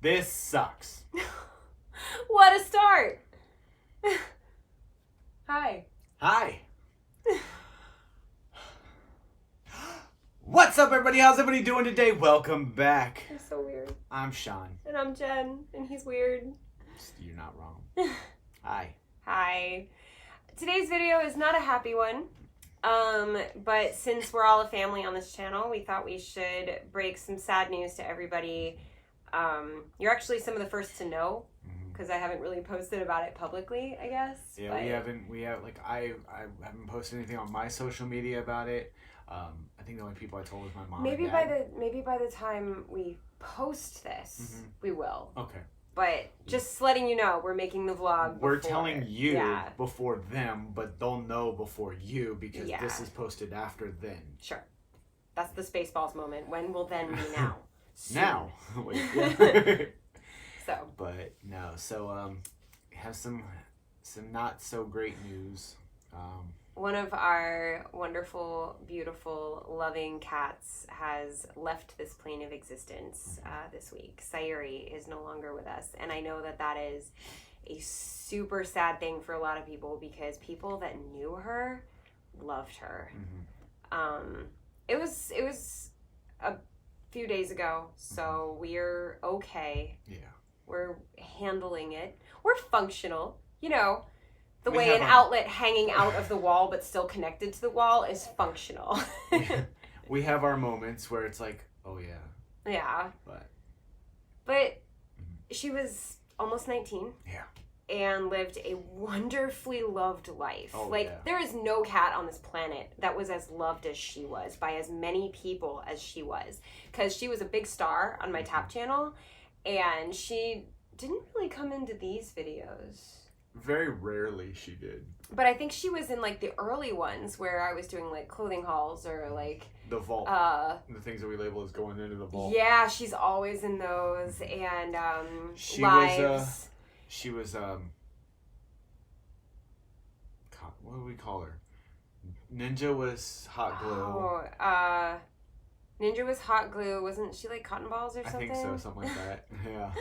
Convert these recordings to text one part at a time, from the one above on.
This sucks. What a start. Hi. Hi. What's up, everybody? How's everybody doing today? Welcome back. You're so weird. I'm Sean. And I'm Jen, and he's weird. You're not wrong. Hi. Hi. Today's video is not a happy one. But since we're all a family on this channel, we thought we should break some sad news to everybody. You're actually some of the first to know, because I haven't really posted about it publicly, I guess. Yeah, but... I haven't posted anything on my social media about it. I think the only people I told was my mom. Maybe and dad. maybe by the time we post this, we will. Okay. But just letting you know, we're making the vlog. We're telling you before them, but they'll know before you because this is posted after then. Sure. That's the Spaceballs moment. When will then be now? Now. Wait, So. But no, so have some not so great news. One of our wonderful, beautiful, loving cats has left this plane of existence this week. Sayuri is no longer with us, and I know that that is a super sad thing for a lot of people because people that knew her loved her. It was a few days ago, so we're okay. Yeah. We're handling it. We're functional, you know. The way an outlet hanging out of the wall but still connected to the wall is functional. We have our moments where it's like, oh yeah. Yeah. But she was almost 19. Yeah. And lived a wonderfully loved life. Oh, there is no cat on this planet that was as loved as she was by as many people as she was. Because she was a big star on my Tap channel, and she didn't really come into these videos. Very rarely she did. But I think she was in like the early ones where I was doing like clothing hauls or like the vault. The things that we label as going into the vault. Yeah, she's always in those. And she lives. She was what do we call her? Ninja was hot glue. Oh, Ninja was hot glue. Wasn't she like cotton balls or something? I think so, something like that. Yeah.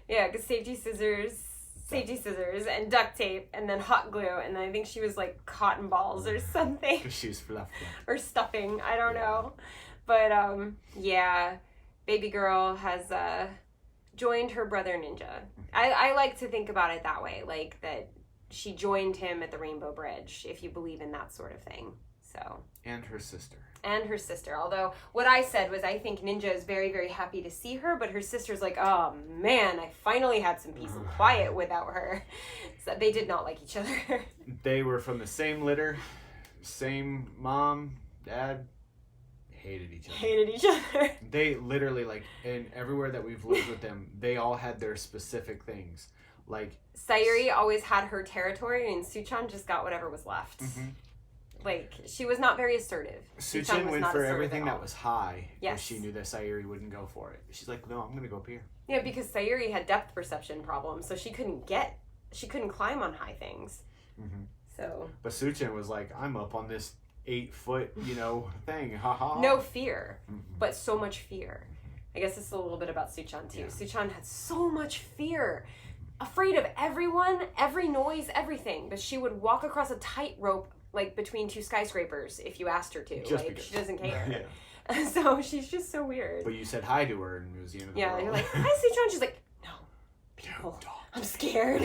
Yeah, because safety scissors and duct tape and then hot glue, and then I think she was like cotton balls or something. Because she was fluff-butt. Or stuffing, I don't know. But yeah, baby girl has joined her brother Ninja. I like to think about it that way, like that she joined him at the Rainbow Bridge, if you believe in that sort of thing. So. And her sister. Although what I said was I think Ninja is very, very happy to see her, but her sister's like, oh man, I finally had some peace and quiet without her. So they did not like each other. They were from the same litter, same mom, dad, hated each other. They literally, like, and everywhere that we've lived with them, they all had their specific things. Like Sayuri always had her territory, and Suchan just got whatever was left. Like, she was not very assertive. Suchan went for everything that was high. Yes. She knew that Sayuri wouldn't go for it. She's like, no, I'm going to go up here. Yeah, because Sayuri had depth perception problems, so she couldn't climb on high things. So. But Suchan was like, I'm up on this 8-foot, thing. Ha. No fear, but so much fear. I guess it's a little bit about Suchan, too. Yeah. Suchan had so much fear. Afraid of everyone, every noise, everything. But she would walk across a tightrope like between two skyscrapers if you asked her to. Just like, because. She doesn't care. Yeah. So she's just so weird. But you said hi to her and it was the end of the world. Yeah, you're like, hi, Suchan. She's like, no, people, I'm scared.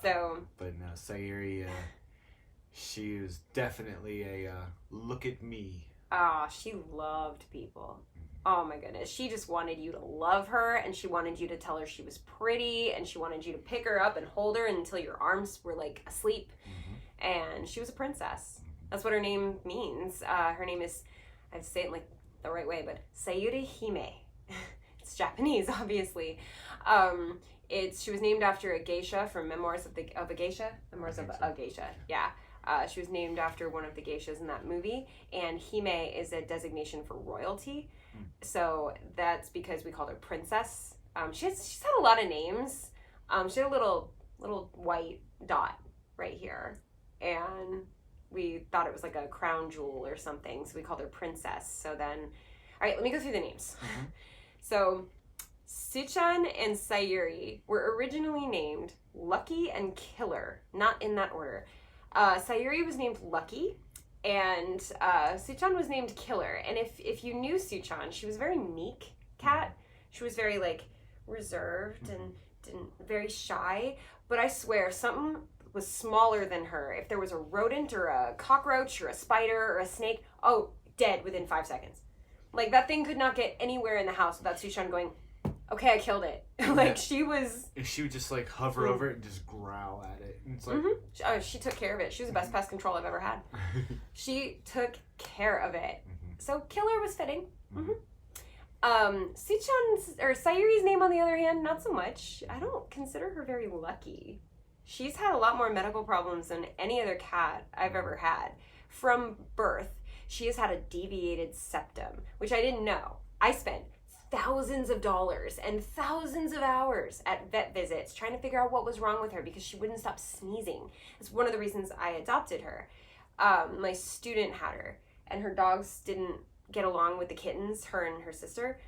So. But no, Sayuri, she was definitely a look at me. She loved people. Oh my goodness. She just wanted you to love her, and she wanted you to tell her she was pretty, and she wanted you to pick her up and hold her until your arms were like asleep. And she was a princess. That's what her name means. Her name is, I have to say it like the right way, but Sayuri Hime. It's Japanese, obviously. She was named after a geisha from Memoirs of a Geisha. Memoirs of a Geisha. Yeah. She was named after one of the geishas in that movie, and Hime is a designation for royalty. So that's because we called her princess. She's had a lot of names. She had a little white dot right here, and we thought it was like a crown jewel or something, so we called her princess. So then, all right, let me go through the names. So Suchan and Sayuri were originally named Lucky and Killer, not in that order. Sayuri was named Lucky, and Suchan was named Killer. And if you knew Suchan, she was a very meek cat. She was very, like, reserved and very shy. But I swear, something was smaller than her. If there was a rodent or a cockroach or a spider or a snake, oh, dead within 5 seconds. Like, that thing could not get anywhere in the house without Suchan going, okay, I killed it. Like, she would just, like, hover over it and just growl at it. And it's like... she took care of it. She was the best pest control I've ever had. She took care of it. So, Killer was fitting. Sayuri's name, on the other hand, not so much. I don't consider her very lucky. She's had a lot more medical problems than any other cat I've ever had. From birth, she has had a deviated septum, which I didn't know. I spent thousands of dollars and thousands of hours at vet visits trying to figure out what was wrong with her because she wouldn't stop sneezing. It's one of the reasons I adopted her. My student had her, and her dogs didn't get along with the kittens, her and her sister.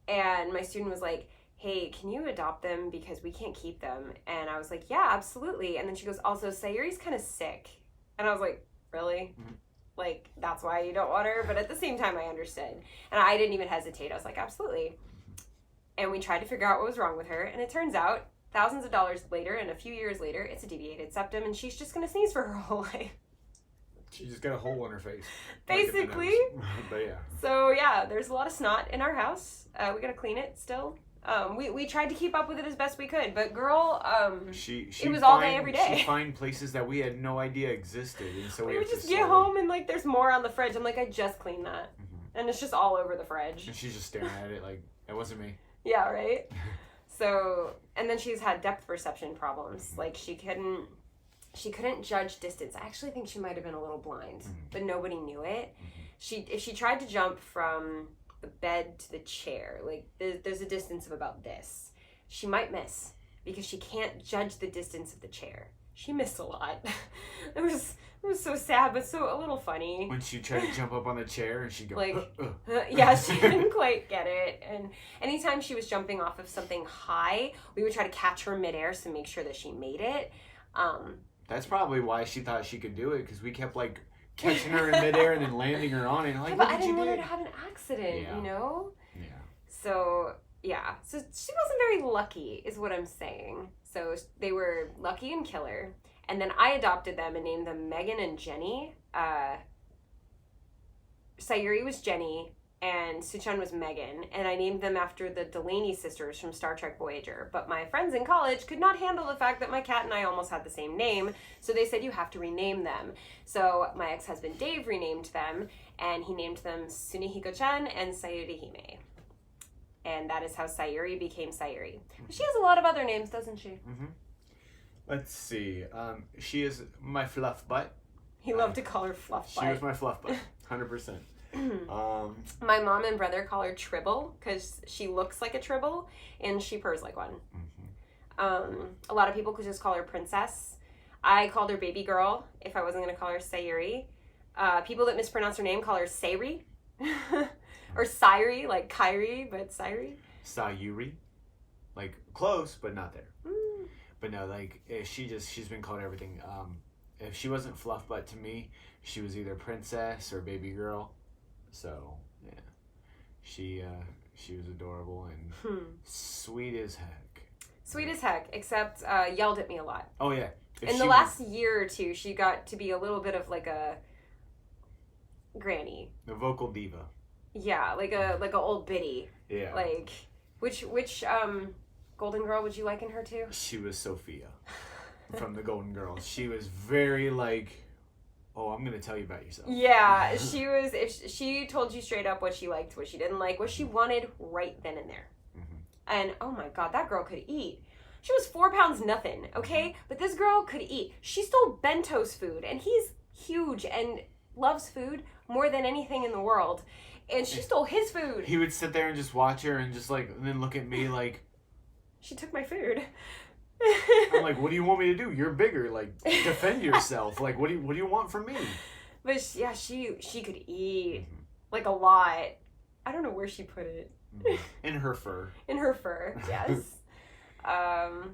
And my student was like, hey, can you adopt them because we can't keep them? And I was like, yeah, absolutely. And then she goes, also, Sayuri's kind of sick. And I was like, really? Like, that's why you don't want her? But at the same time, I understood. And I didn't even hesitate. I was like, absolutely. And we tried to figure out what was wrong with her. And it turns out, thousands of dollars later and a few years later, it's a deviated septum, and she's just going to sneeze for her whole life. She just got a hole in her face. Basically. But yeah. So, yeah, there's a lot of snot in our house. We got to clean it still. We tried to keep up with it as best we could, but girl, it was all day, every day. She'd find places that we had no idea existed, and so we would just get home and, like, there's more on the fridge. I'm like, I just cleaned that. And it's just all over the fridge. And she's just staring at it like, it wasn't me. Yeah, right? So, and then she's had depth perception problems. Like, she couldn't judge distance. I actually think she might have been a little blind, but nobody knew it. If she tried to jump from the bed to the chair, like, there's a distance of about this, she might miss because she can't judge the distance of the chair. She missed a lot. It was so sad, but so a little funny. When she tried to jump up on the chair and she'd go, like, yeah, she didn't quite get it. And anytime she was jumping off of something high, we would try to catch her midair to make sure that she made it. That's probably why she thought she could do it, because we kept, like, catching her in midair and then landing her on it. Like, but I didn't want her to have an accident, you know? Yeah. So, yeah. So she wasn't very lucky, is what I'm saying. So they were Lucky and Killer. And then I adopted them and named them Megan and Jenne. Sayuri was Jenne, and Suchan was Megan, and I named them after the Delaney sisters from Star Trek Voyager. But my friends in college could not handle the fact that my cat and I almost had the same name, so they said you have to rename them. So my ex-husband Dave renamed them, and he named them Sunihiko-chan and Sayuri Hime. And that is how Sayuri became Sayuri. But she has a lot of other names, doesn't she? Let's see. She is my fluff-butt. He loved to call her fluff-butt. She was my fluff-butt, 100%. My mom and brother call her Tribble because she looks like a Tribble and she purrs like one. A lot of people could just call her Princess. I called her Baby Girl if I wasn't going to call her Sayuri. People that mispronounce her name call her Sayuri. Or Sayuri, like Kyrie, but Sayuri. Sayuri. Like, close, but not there. But no, like, she's been called everything. If she wasn't Fluff-butt to me, she was either Princess or Baby Girl. So, yeah. She was adorable and sweet as heck. Sweet as heck, except yelled at me a lot. Oh, yeah. In the last year or two, she got to be a little bit of like a granny. A vocal diva. Yeah, like a old biddy. Yeah. Like, which Golden Girl would you liken her to? She was Sophia from the Golden Girls. She was very like, oh, I'm gonna tell you about yourself. Yeah, she was. If she told you straight up what she liked, what she didn't like, what she wanted right then and there. And oh my God, that girl could eat. She was 4 pounds nothing, okay? But this girl could eat. She stole Bento's food, and he's huge and loves food more than anything in the world. And she stole his food. He would sit there and just watch her and just like, and then look at me like, she took my food. I'm like, what do you want me to do? You're bigger. Like, defend yourself. Like, what do you want from me? But yeah, she could eat like a lot. I don't know where she put it. In her fur. In her fur, yes.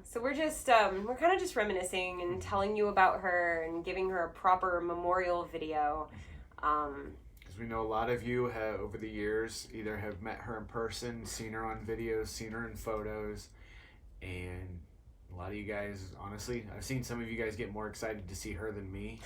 So we're just, we're kind of just reminiscing and telling you about her and giving her a proper memorial video. Because we know a lot of you have, over the years, either have met her in person, seen her on videos, seen her in photos, and a lot of you guys, honestly, I've seen some of you guys get more excited to see her than me.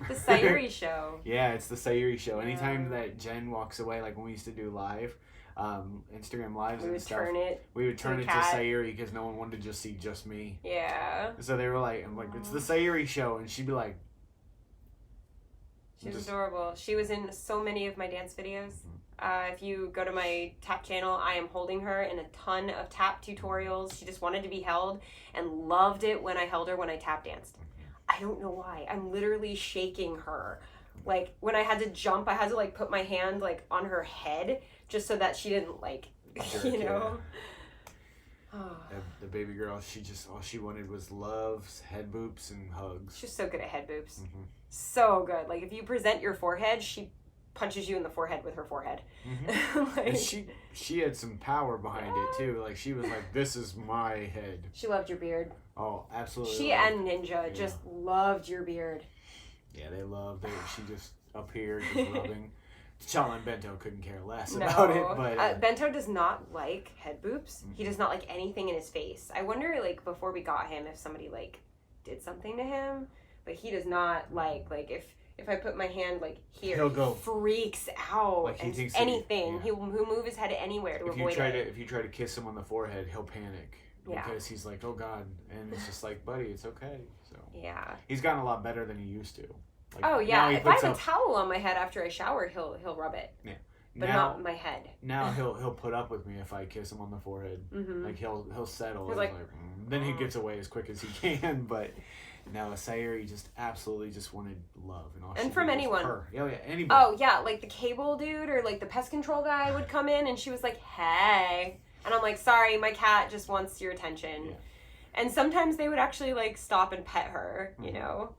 The Sayuri show. Yeah, it's the Sayuri show. Yeah. Anytime that Jen walks away, like when we used to do live, Instagram lives and stuff, we would turn it to Sayuri because no one wanted to just see just me. Yeah. So they were like, I'm like, it's the Sayuri show, and she'd be like, she was adorable. She was in so many of my dance videos. If you go to my tap channel, I am holding her in a ton of tap tutorials. She just wanted to be held and loved it when I held her when I tap danced. I don't know why. I'm literally shaking her. Like, when I had to jump, I had to, like, put my hand, like, on her head just so that she didn't, like, you know. The baby girl, she just, all she wanted was love, head boops, and hugs. She's so good at head boops. So good. Like, if you present your forehead, she punches you in the forehead with her forehead. Like, and she had some power behind it, too. Like, she was like, this is my head. She loved your beard. Oh, absolutely. She and Ninja just loved your beard. Yeah, they loved it. She just up here, just rubbing. T'Challa and Bento couldn't care less about it, but Bento does not like head boops. He does not like anything in his face. I wonder, like, before we got him, if somebody like did something to him, but he does not like if I put my hand like here, he'll go freaks out. Like he thinks anything. He'll move his head anywhere to avoid it. If you try to kiss him on the forehead, he'll panic. Because he's like, oh God, and it's just like, buddy, it's okay. So he's gotten a lot better than he used to. Like, if I have a towel on my head after I shower, he'll rub it. Yeah, but not my head. Now he'll put up with me if I kiss him on the forehead. Like he'll settle. He's like then he gets away as quick as he can. But no, Sayuri just absolutely just wanted love and from anyone. Her. Oh yeah, anybody. Oh yeah, like the cable dude or like the pest control guy would come in and she was like, hey. And I'm like, sorry, my cat just wants your attention. Yeah. And sometimes they would actually, like, stop and pet her, you know?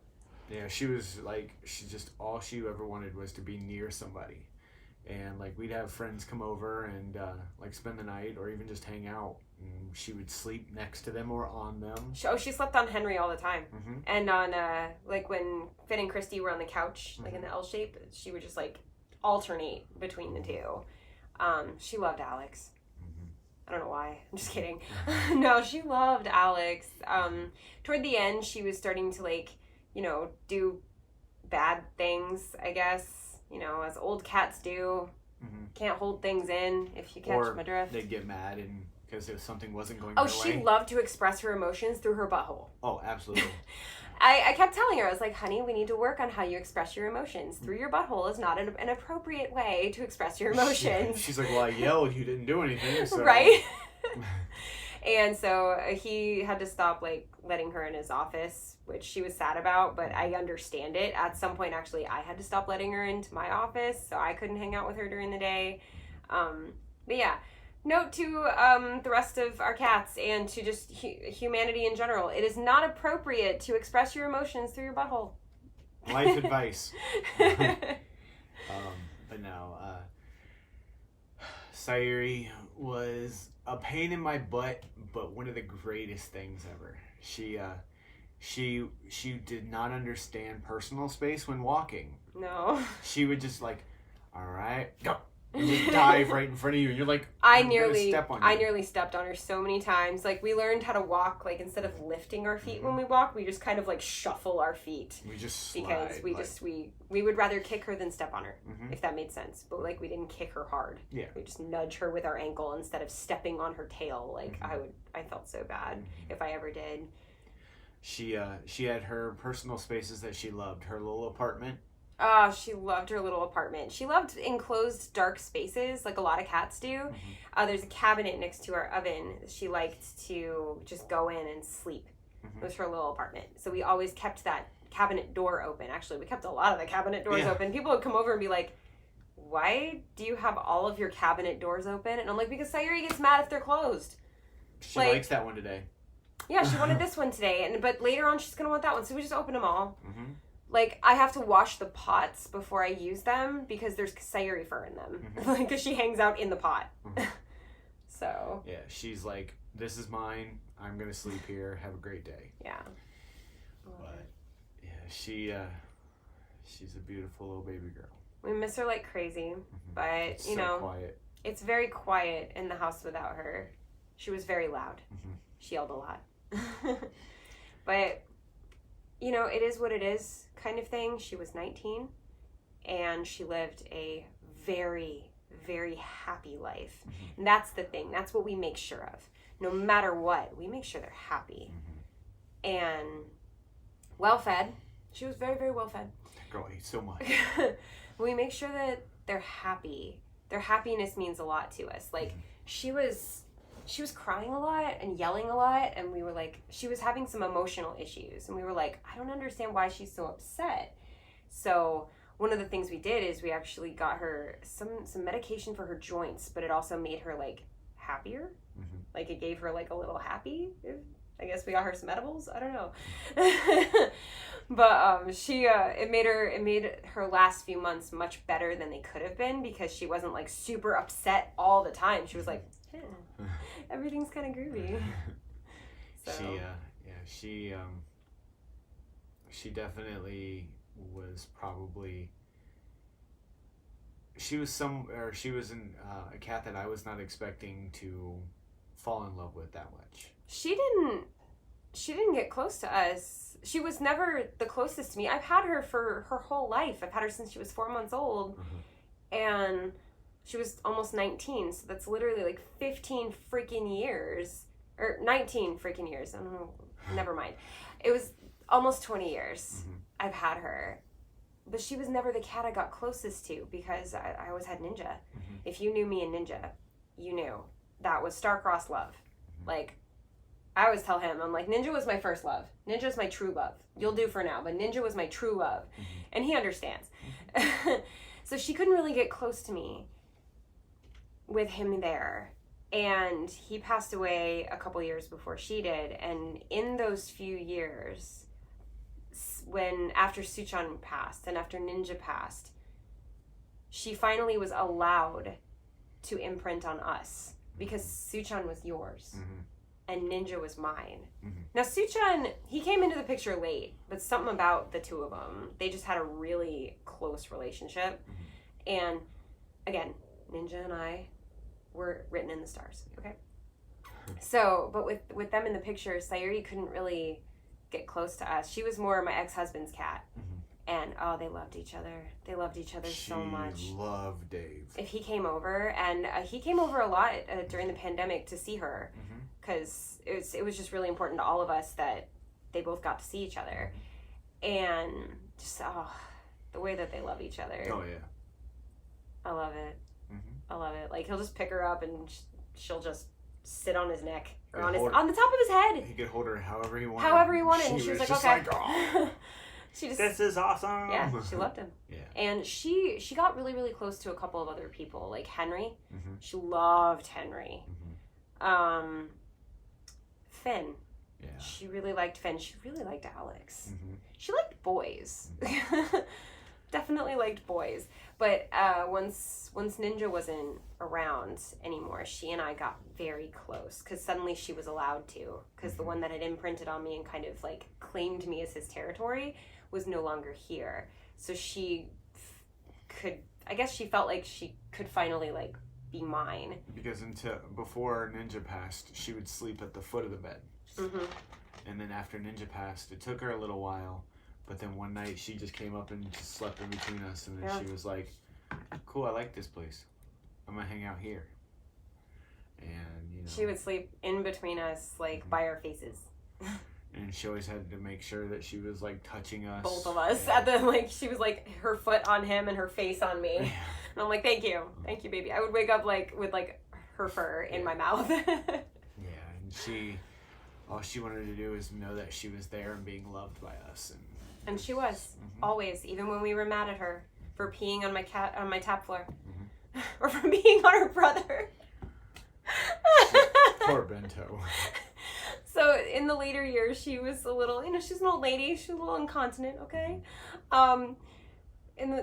Yeah, she was, like, all she ever wanted was to be near somebody. And, like, we'd have friends come over and, like, spend the night or even just hang out. And she would sleep next to them or on them. She slept on Henry all the time. And on, like, when Finn and Christy were on the couch, like, in the L shape, she would just, like, alternate between the two. She loved Alex. I don't know why. I'm just kidding. No, she loved Alex. Toward the end, she was starting to, like, you know, do bad things, I guess. You know, as old cats do. Can't hold things in, if you catch my drift. They'd get mad and because if something wasn't going their way. Oh, she loved to express her emotions through her butthole. Oh, absolutely. I kept telling her, I was like, honey, we need to work on how you express your emotions. Through your butthole is not an appropriate way to express your emotions. She's like, well, I yelled, you didn't do anything. So. Right? And so he had to stop, like, letting her in his office, which she was sad about, but I understand it. At some point, actually, I had to stop letting her into my office, so I couldn't hang out with her during the day. But yeah. Note to the rest of our cats and to just humanity in general. It is not appropriate to express your emotions through your butthole. Life advice. But no, Sayuri was a pain in my butt, but one of the greatest things ever. She did not understand personal space when walking. No. She would just like, all right, go. And just dive right in front of you, and you're like, I nearly stepped on her so many times. Like, we learned how to walk, like, instead of lifting our feet when we walk, we just kind of, like, shuffle our feet. We just slide. Because we would rather kick her than step on her, if that made sense. But, like, we didn't kick her hard. Yeah. We just nudge her with our ankle instead of stepping on her tail. Like, I felt so bad if I ever did. She had her personal spaces that she loved. Her little apartment. Oh, she loved her little apartment. She loved enclosed, dark spaces, like a lot of cats do. There's a cabinet next to our oven. She liked to just go in and sleep. It was her little apartment. So we always kept that cabinet door open. Actually, we kept a lot of the cabinet doors open. People would come over and be like, why do you have all of your cabinet doors open? And I'm like, because Sayuri gets mad if they're closed. She likes that one today. Yeah, she wanted this one today. But later on, she's going to want that one. So we just opened them all. like, I have to wash the pots before I use them because there's Sayuri fur in them. Like, because she hangs out in the pot. So. Yeah, she's like, this is mine. I'm going to sleep here. Have a great day. Yeah. But, yeah, she's a beautiful little baby girl. We miss her like crazy. But, it's so quiet. It's very quiet in the house without her. She was very loud. She yelled a lot. But, it is what it is kind of thing. She was 19 and she lived a very, very happy life. And that's the thing. That's what we make sure of. No matter what, we make sure they're happy. And well-fed. She was very, very well-fed. That girl ate so much. We make sure that they're happy. Their happiness means a lot to us. Like, she was crying a lot and yelling a lot, and we were like, she was having some emotional issues, and we were like, I don't understand why she's so upset. So one of the things we did is we actually got her some medication for her joints, but it also made her like happier. Like, it gave her like a little happy. I guess we got her some edibles. I don't know. But it made her last few months much better than they could have been, because she wasn't like super upset all the time. She was like, everything's kind of groovy. So. She definitely was probably. She was a cat that I was not expecting to fall in love with that much. She didn't get close to us. She was never the closest to me. I've had her for her whole life. I've had her since she was 4 months old. And she was almost 19, so that's literally like 15 freaking years. Or 19 freaking years. I don't know. Never mind. It was almost 20 years I've had her. But she was never the cat I got closest to, because I always had Ninja. If you knew me in Ninja, you knew that was star-crossed love. Like, I always tell him, I'm like, Ninja was my first love. Ninja's my true love. You'll do for now, but Ninja was my true love. And he understands. So she couldn't really get close to me with him there. And he passed away a couple years before she did. And in those few years, after Suchan passed and after Ninja passed, she finally was allowed to imprint on us, because Suchan was yours and Ninja was mine. Now, Suchan, he came into the picture late, but something about the two of them, they just had a really close relationship. And again, Ninja and I were written in the stars, okay? So, but with them in the picture, Sayuri couldn't really get close to us. She was more my ex-husband's cat. And they loved each other. They loved each other so much. She loved Dave. If he came over, and he came over a lot during the pandemic to see her, because it was just really important to all of us that they both got to see each other. And just the way that they love each other. Oh yeah. I love it. I love it. Like, he'll just pick her up and she'll just sit on his neck or on the top of his head. He could hold her however he wanted. And she was like, okay. This is awesome. Yeah, she loved him. Yeah. And she got really, really close to a couple of other people, like Henry. She loved Henry. Finn. Yeah. She really liked Finn. She really liked Alex. She liked boys. Definitely liked boys. But once Ninja wasn't around anymore, she and I got very close, because suddenly she was allowed to, because the one that had imprinted on me and kind of like claimed me as his territory was no longer here. So she felt like she could finally like be mine. Because before Ninja passed, she would sleep at the foot of the bed. And then after Ninja passed, it took her a little while, but then one night she just came up and just slept in between us, and then she was like, cool, I like this place. I'm gonna hang out here. And she would sleep in between us, like by our faces. And she always had to make sure that she was like touching us. Both of us. Yeah. She was like her foot on him and her face on me. And I'm like, thank you, baby. I would wake up like with like her fur in my mouth. And all she wanted to do is know that she was there and being loved by us. And she was always, even when we were mad at her for peeing on my tap floor, or for being on her brother. Poor Bento. So in the later years, she was a little, she's an old lady. She's a little incontinent, okay?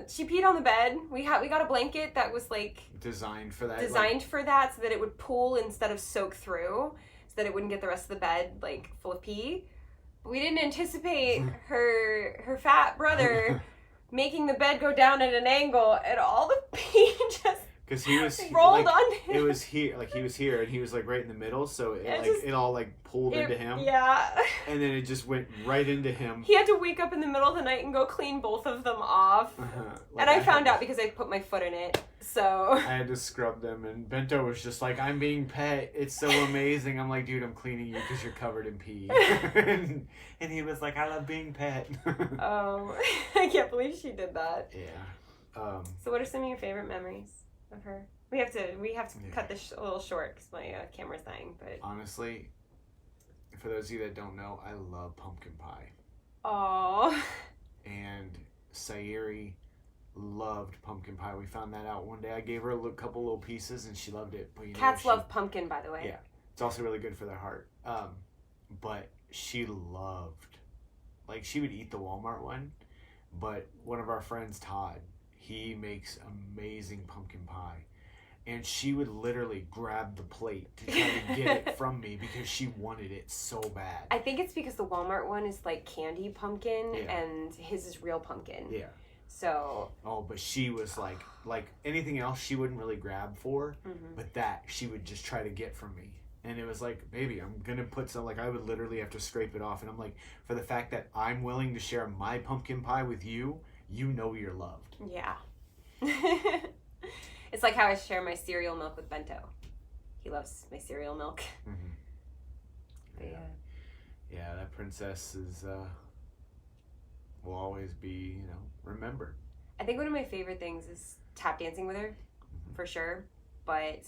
She peed on the bed. We got a blanket that was like designed for that, so that it would pool instead of soak through, so that it wouldn't get the rest of the bed like full of pee. But we didn't anticipate her fat brother making the bed go down at an angle, and all the pee just. Because he was rolled on him. It was here, like he was here, and he was like right in the middle, so it all like pulled into him. Yeah. And then it just went right into him. He had to wake up in the middle of the night and go clean both of them off. And I found out because I put my foot in it. So I had to scrub them, and Bento was just like, "I'm being pet. It's so amazing." I'm like, "Dude, I'm cleaning you because you're covered in pee." and he was like, "I love being pet." I can't believe she did that. Yeah. So what are some of your favorite memories of her? We have to cut this a little short because my camera's dying. But honestly, for those of you that don't know, I love pumpkin pie. Oh. And Sayuri loved pumpkin pie. We found that out one day. I gave her a couple little pieces, and she loved it. But cats love pumpkin, by the way. Yeah, it's also really good for their heart. But she loved, like, she would eat the Walmart one. But one of our friends, Todd, he makes amazing pumpkin pie. And she would literally grab the plate to try to get it from me because she wanted it so bad. I think it's because the Walmart one is like candy pumpkin and his is real pumpkin. Yeah. So. Oh, but she was like anything else she wouldn't really grab for, but that she would just try to get from me. And it was like, baby, I'm going to put some, like, I would literally have to scrape it off. And I'm like, for the fact that I'm willing to share my pumpkin pie with you, you know you're loved. Yeah. It's like how I share my cereal milk with Bento. He loves my cereal milk. But yeah, that princess is will always be, remembered. I think one of my favorite things is tap dancing with her, for sure. But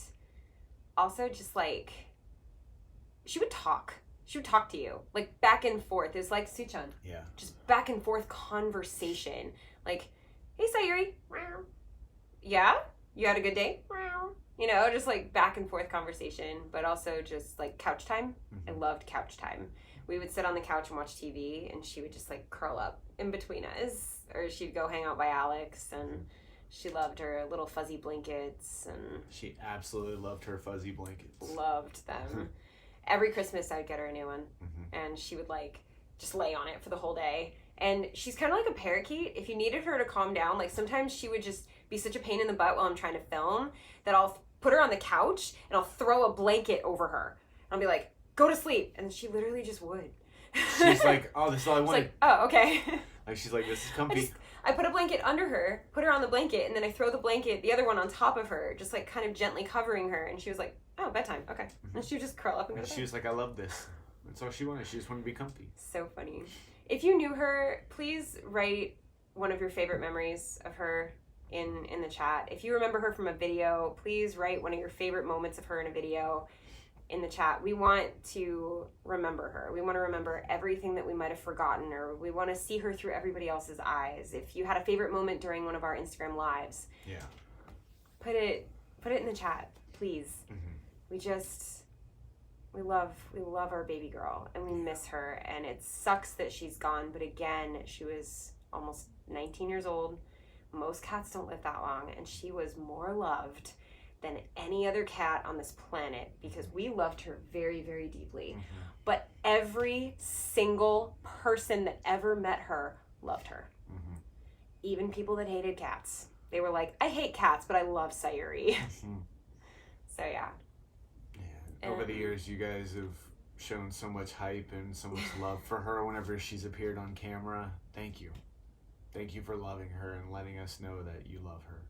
also just like, she would talk. She would talk to you, like back and forth. It's like Suchan. Yeah. Just back and forth conversation. Like, hey Sayuri. Yeah? You had a good day? Just like back and forth conversation, but also just like couch time. I loved couch time. We would sit on the couch and watch TV, and she would just like curl up in between us, or she'd go hang out by Alex, and she loved her little fuzzy blankets, and she absolutely loved her fuzzy blankets. Loved them. Every Christmas I'd get her a new one, and she would like just lay on it for the whole day. And she's kind of like a parakeet. If you needed her to calm down, like sometimes she would just be such a pain in the butt while I'm trying to film that I'll put her on the couch and I'll throw a blanket over her. I'll be like, go to sleep. And she literally just would. She's like, oh, this is all I wanted. Like, oh, okay. Like, she's like, this is comfy. I put a blanket under her, put her on the blanket, and then I throw the blanket, the other one on top of her, just like kind of gently covering her. And she was like, oh, bedtime. Okay. And she would just curl up and go to bed. She was like, I love this. That's all she wanted. She just wanted to be comfy. So funny. If you knew her, please write one of your favorite memories of her in the chat. If you remember her from a video, please write one of your favorite moments of her in a video in the chat. We want to remember her. We want to remember everything that we might have forgotten, or we want to see her through everybody else's eyes. If you had a favorite moment during one of our Instagram lives, put it in the chat, please. We love our baby girl, and we miss her, and it sucks that she's gone, but again, she was almost 19 years old. Most cats don't live that long, and she was more loved than any other cat on this planet because we loved her very, very deeply. But every single person that ever met her loved her. Even people that hated cats. They were like, I hate cats, but I love Sayuri. So yeah. Over the years, you guys have shown so much hype and so much love for her whenever she's appeared on camera. Thank you. Thank you for loving her and letting us know that you love her.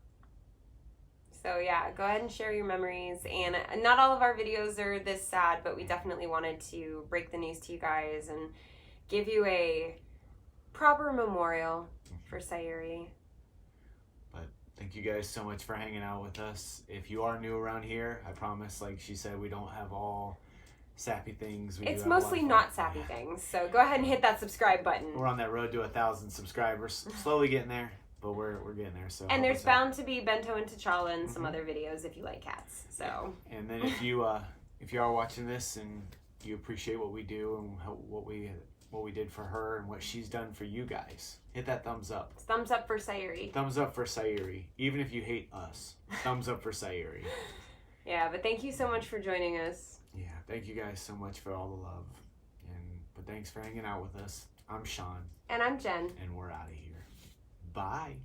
So yeah, go ahead and share your memories. And not all of our videos are this sad, but we definitely wanted to break the news to you guys and give you a proper memorial for Sayuri. Thank you guys so much for hanging out with us. If you are new around here, I promise, like she said, we don't have all sappy things. It's mostly not sappy things. So go ahead and hit that subscribe button. We're on that road to 1,000 subscribers. Slowly getting there, but we're getting there. So and there's bound to be Bento and T'Challa and some other videos if you like cats. So. And then if you are watching this and you appreciate what we do and what we did for her and what she's done for you guys. Hit that thumbs up. Thumbs up for Sayuri. Thumbs up for Sayuri. Even if you hate us, thumbs up for Sayuri. Yeah, but thank you so much for joining us. Yeah, thank you guys so much for all the love. But thanks for hanging out with us. I'm Sean. And I'm Jen. And we're out of here. Bye.